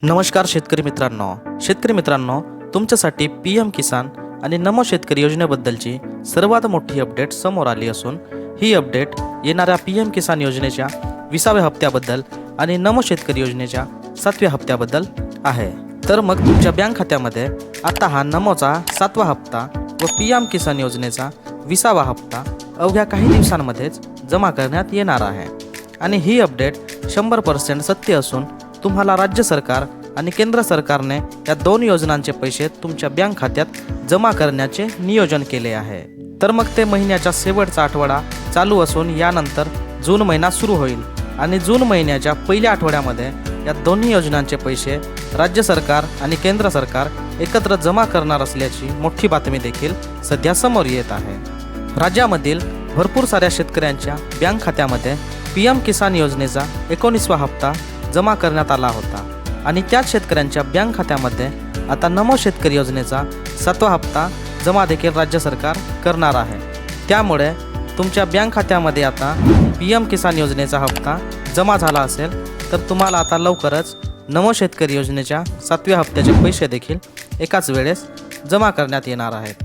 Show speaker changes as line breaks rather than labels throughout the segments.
नमस्कार शेतकरी मित्रांनो, तुमच्यासाठी PM किसान आणि नमो शेतकरी योजनेबद्दलची सर्वात मोठी अपडेट समोर आली असून ही अपडेट येणाऱ्या PM किसान योजनेच्या 20व्या हप्त्याबद्दल आणि नमो शेतकरी योजनेच्या 7व्या हप्त्याबद्दल आहे। तर मग तुमच्या बँक खात्यामध्ये आता हा नमोचा 7वा हप्ता व PM किसान योजनेचा 20वा हप्ता अवघ्या काही दिवसांमध्येच जमा करण्यात येणार आहे आणि ही अपडेट 100% सत्य असून तुम्हाला राज्य सरकार आणि केंद्र सरकारने या दोन योजनांचे पैसे तुमच्या बँक खात्यात जमा करण्याचे नियोजन केले आहे। तर मग ते महिन्याचा शेवटचा आठवडा चालू असून यानंतर जून महिना सुरू होईल आणि जून महिन्याच्या पहिल्या आठवड्यामध्ये या दोन्ही योजनांचे पैसे राज्य सरकार आणि केंद्र सरकार एकत्र जमा करणार असल्याची मोठी बातमी देखील सध्या समोर येत आहे। राज्यामधील भरपूर साऱ्या शेतकऱ्यांच्या बँक खात्यामध्ये PM किसान योजनेचा 19वा हप्ता जमा करण्यात आला होता आणि त्याच शेतकऱ्यांच्या बँक खात्यामध्ये आता नमो शेतकरी योजनेचा 7वा हप्ता जमा देखील राज्य सरकार करणार आहे। त्यामुळे तुमच्या बँक खात्यामध्ये आता PM किसान योजनेचा हप्ता जमा झाला असेल तर तुम्हाला आता लवकरच नमो शेतकरी योजनेच्या 7व्या हप्त्याचे पैसे देखील एकाच वेळेस जमा करण्यात येणार आहेत।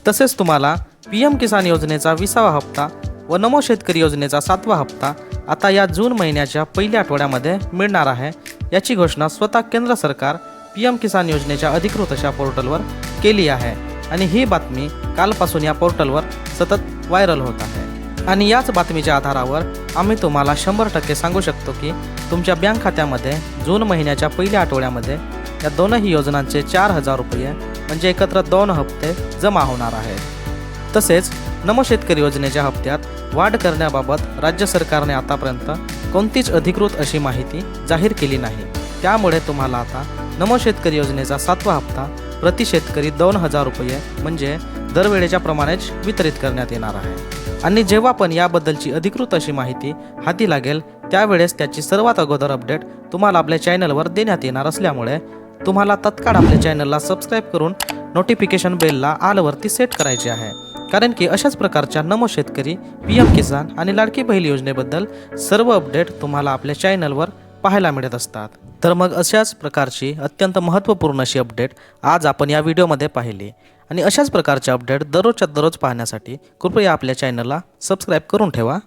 तसेच तुम्हाला PM किसान योजनेचा 20वा हप्ता व नमो शेतकरी योजनेचा 7वा हप्ता आता या जून महिन्याच्या पहिल्या आठवड्यामध्ये मिळणार आहे याची घोषणा स्वतः केंद्र सरकार PM किसान योजनेच्या अधिकृत अशा पोर्टलवर केली आहे आणि ही बातमी कालपासून या पोर्टलवर सतत व्हायरल होत आहे आणि याच बातमीच्या आधारावर आम्ही तुम्हाला 100% सांगू शकतो की तुमच्या बँक खात्यामध्ये जून महिन्याच्या पहिल्या आठवड्यामध्ये या दोनही योजनांचे 4000 रुपये म्हणजे एकत्र 2 हप्ते जमा होणार आहेत। तसेच नमो शेतकरी योजनेच्या हप्त्यात वाढ करण्याबाबत राज्य सरकारने आतापर्यंत कोणतीच अधिकृत अशी माहिती जाहीर केली नाही। त्यामुळे तुम्हाला आता नमो शेतकरी योजनेचा 7वा हप्ता प्रति शेतकरी 2000 रुपये म्हणजे दरवेळेच्या प्रमाणेच वितरित करण्यात येणार आहे आणि जेव्हा पण याबद्दलची अधिकृत अशी माहिती हाती लागेल त्यावेळेस त्याची सर्वात अगोदर अपडेट तुम्हाला आपल्या चॅनलवर देण्यात येणार असल्यामुळे तुम्हाला तत्काळ आपल्या चॅनलला सबस्क्राईब करून नोटिफिकेशन बेलला ऑलवरती सेट करायचे आहे, कारण की अशाच प्रकारच्या नमो शेतकरी PM किसान आणि लाडकी बहीण योजनेबद्दल सर्व अपडेट तुम्हाला आपल्या चॅनलवर पाहायला मिळत असतात। तर मग अशाच प्रकारची अत्यंत महत्त्वपूर्ण अशी अपडेट आज आपण या व्हिडिओमध्ये पाहिली आणि अशाच प्रकारचे अपडेट दररोजच्या दररोज पाहण्यासाठी कृपया आपल्या चॅनलला सबस्क्राईब करून ठेवा।